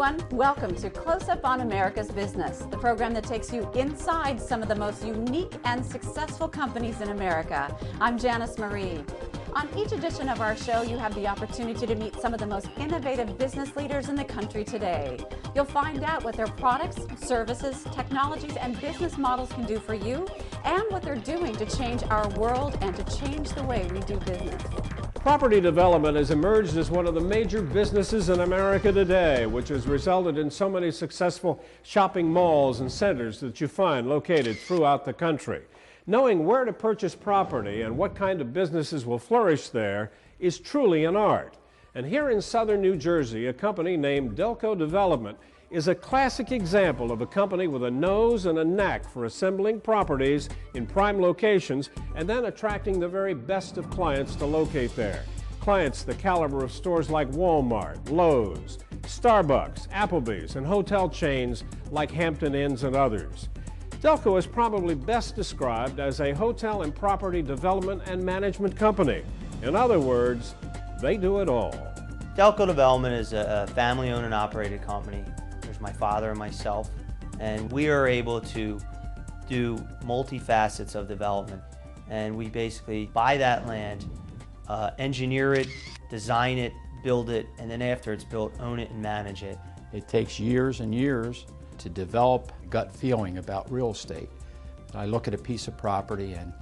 everyone. Welcome to Close Up on America's Business, the program that takes you inside some of the most unique and successful companies in America. I'm Janice Marie. On each edition of our show, you have the opportunity to meet some of the most innovative business leaders in the country today. You'll find out what their products, services, technologies, and business models can do for you, and what they're doing to change our world and to change the way we do business. Property development has emerged as one of the major businesses in America today, which has resulted in so many successful shopping malls and centers that you find located throughout the country. Knowing where to purchase property and what kind of businesses will flourish there is truly an art. And here in southern New Jersey, a company named Delco Development is a classic example of a company with a nose and a knack for assembling properties in prime locations and then attracting the very best of clients to locate there. Clients the caliber of stores like Walmart, Lowe's, Starbucks, Applebee's, and hotel chains like Hampton Inns and others. Delco is probably best described as a hotel and property development and management company. In other words, they do it all. Delco Development is a family-owned and operated company. There's my father and myself, and we are able to do multi-facets of development. And we basically buy that land, engineer it, design it, build it, and then after it's built, own it and manage it. It takes years and years to develop a gut feeling about real estate. I look at a piece of property, and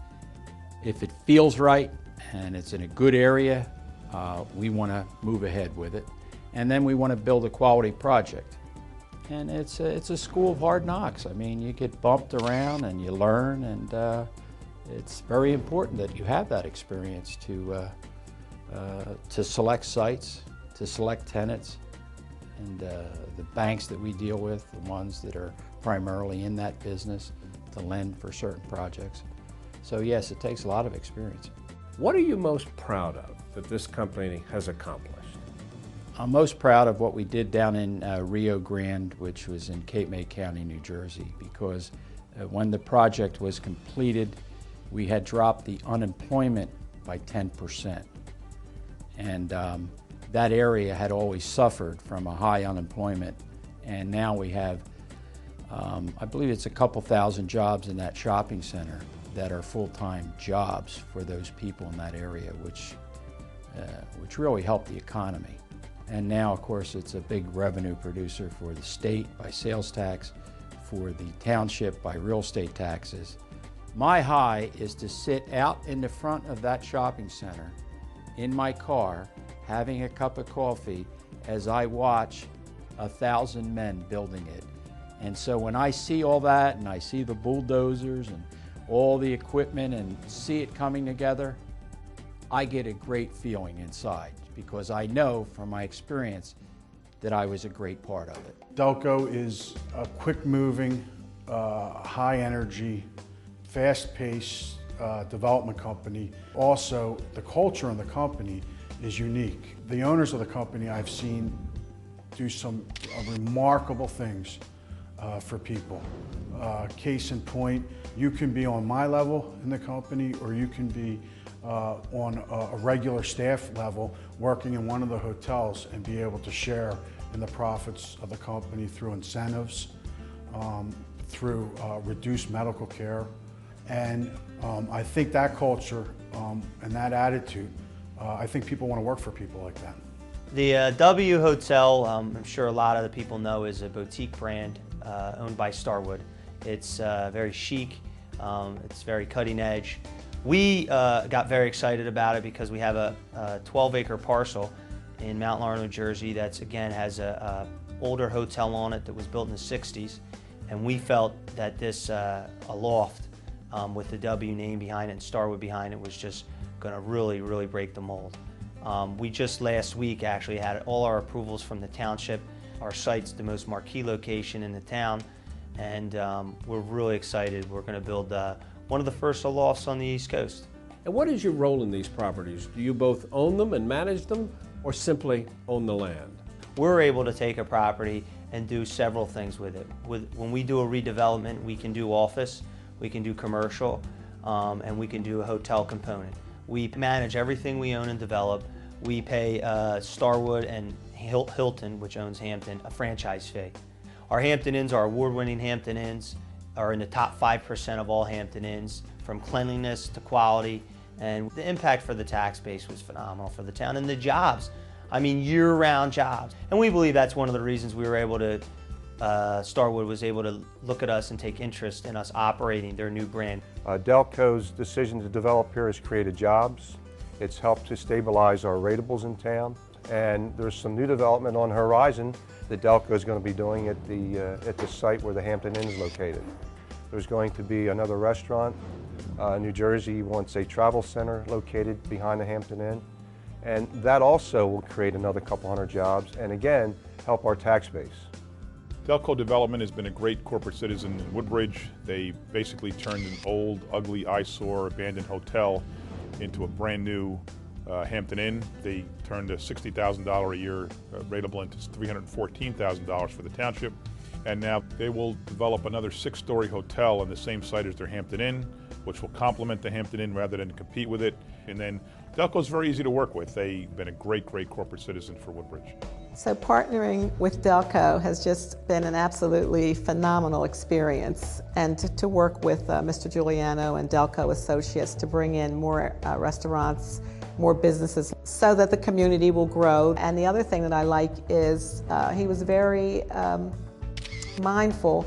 if it feels right and it's in a good area, we want to move ahead with it. And then we want to build a quality project. And it's a school of hard knocks. I mean, you get bumped around and you learn, and it's very important that you have that experience to select sites, to select tenants, and the banks that we deal with, the ones that are primarily in that business, to lend for certain projects. So yes, it takes a lot of experience. What are you most proud of that this company has accomplished? I'm most proud of what we did down in Rio Grande, which was in Cape May County, New Jersey, because when the project was completed, we had dropped the unemployment by 10%. And that area had always suffered from a high unemployment, and now we have, I believe it's a couple thousand jobs in that shopping center that are full-time jobs for those people in that area, which really helped the economy. And now, of course, it's a big revenue producer for the state by sales tax, for the township by real estate taxes. My high is to sit out in the front of that shopping center in my car, having a cup of coffee as I watch 1,000 men building it. And so when I see all that, and I see the bulldozers and all the equipment and see it coming together, I get a great feeling inside, because I know from my experience that I was a great part of it. Delco is a quick-moving, high-energy, fast-paced development company. Also, the culture in the company is unique. The owners of the company I've seen do some remarkable things for people. Case in point, you can be on my level in the company, or you can be on a regular staff level working in one of the hotels and be able to share in the profits of the company through incentives, through reduced medical care. And I think that culture and that attitude, I think people want to work for people like that. The W Hotel, I'm sure a lot of the people know, is a boutique brand owned by Starwood. It's very chic, it's very cutting edge. We got very excited about it because we have a 12-acre parcel in Mount Laurel, New Jersey that's, again, has a older hotel on it that was built in the 60s. And we felt that this, a loft with the W name behind it and Starwood behind it, was just going to really, really break the mold. We just last week actually had all our approvals from the township. Our site's the most marquee location in the town, and we're really excited. We're going to build one of the first lofts on the East Coast. And what is your role in these properties? Do you both own them and manage them, or simply own the land? We're able to take a property and do several things with it. When we do a redevelopment, we can do office, we can do commercial, and we can do a hotel component. We manage everything we own and develop. We pay Starwood and Hilton, which owns Hampton, a franchise fee. Our Hampton Inns, our award-winning Hampton Inns, are in the top 5% of all Hampton Inns, from cleanliness to quality, and the impact for the tax base was phenomenal for the town, and the jobs. I mean, year-round jobs. And we believe that's one of the reasons we were able to, Starwood was able to look at us and take interest in us operating their new brand. Delco's decision to develop here has created jobs. It's helped to stabilize our ratables in town, and there's some new development on the horizon that Delco is going to be doing at the site where the Hampton Inn is located. There's going to be another restaurant. New Jersey wants a travel center located behind the Hampton Inn, and that also will create another couple hundred jobs and again help our tax base. Delco Development has been a great corporate citizen in Woodbridge. They basically turned an old, ugly, eyesore, abandoned hotel into a brand new Hampton Inn. They turned a $60,000 a year rateable into $314,000 for the township. And now they will develop another 6-story hotel on the same site as their Hampton Inn, which will complement the Hampton Inn rather than compete with it. And then Delco's very easy to work with. They've been a great, great corporate citizen for Woodbridge. So partnering with Delco has just been an absolutely phenomenal experience, and to work with Mr. Juliano and Delco associates to bring in more restaurants, more businesses, so that the community will grow. And the other thing that I like is he was very mindful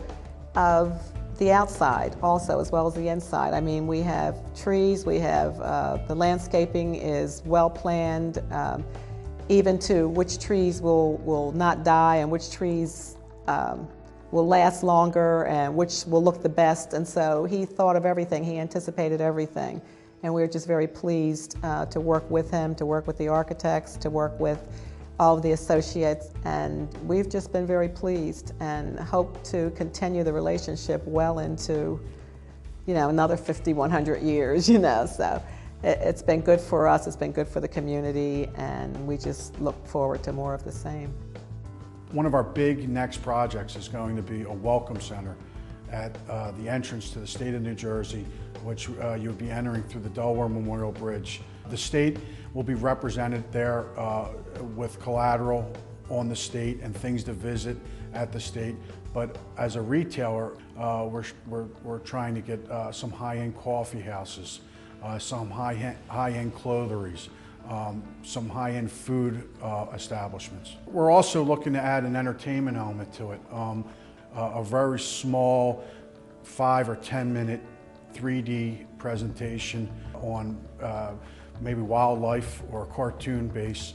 of the outside also, as well as the inside. I mean, we have trees, we have the landscaping is well planned, even to which trees will not die and which trees will last longer and which will look the best. And so he thought of everything, he anticipated everything. And we're just very pleased to work with him, to work with the architects, to work with all of the associates, and we've just been very pleased and hope to continue the relationship well into, another 50, 100 years, So it's been good for us, it's been good for the community, and we just look forward to more of the same. One of our big next projects is going to be a welcome center at the entrance to the state of New Jersey, which you'll be entering through the Delaware Memorial Bridge. The state will be represented there with collateral on the state and things to visit at the state. But as a retailer, we're trying to get some high-end coffee houses, some high-end clotheries, some high-end food establishments. We're also looking to add an entertainment element to it. A very small 5 or 10 minute 3D presentation on maybe wildlife or cartoon base.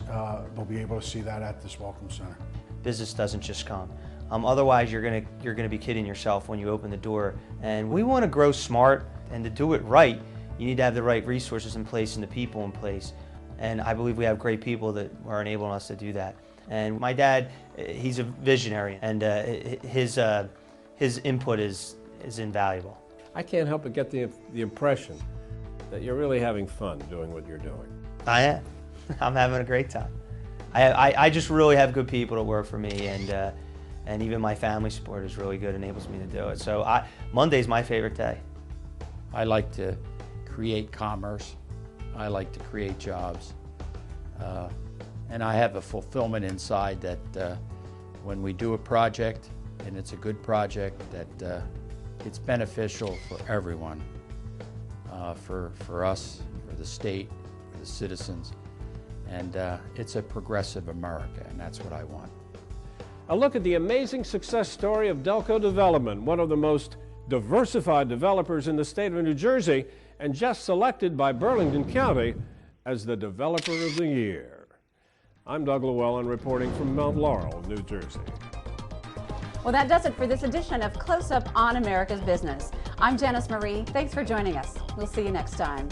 They'll be able to see that at this Welcome Center. Business doesn't just come. Otherwise, you're gonna be kidding yourself when you open the door. And we want to grow smart, and to do it right, you need to have the right resources in place and the people in place. And I believe we have great people that are enabling us to do that. And my dad, he's a visionary, and his input is invaluable. I can't help but get the impression that you're really having fun doing what you're doing. I am. I'm having a great time. I just really have good people that work for me, and even my family support is really good, enables me to do it. So Monday's my favorite day. I like to create commerce. I like to create jobs. And I have a fulfillment inside that when we do a project, and it's a good project, that it's beneficial for everyone, for us, for the state, for the citizens, and it's a progressive America, and that's what I want. A look at the amazing success story of Delco Development, one of the most diversified developers in the state of New Jersey, and just selected by Burlington County as the Developer of the Year. I'm Doug Llewelyn reporting from Mount Laurel, New Jersey. Well, that does it for this edition of Close Up on America's Business. I'm Janice Marie. Thanks for joining us. We'll see you next time.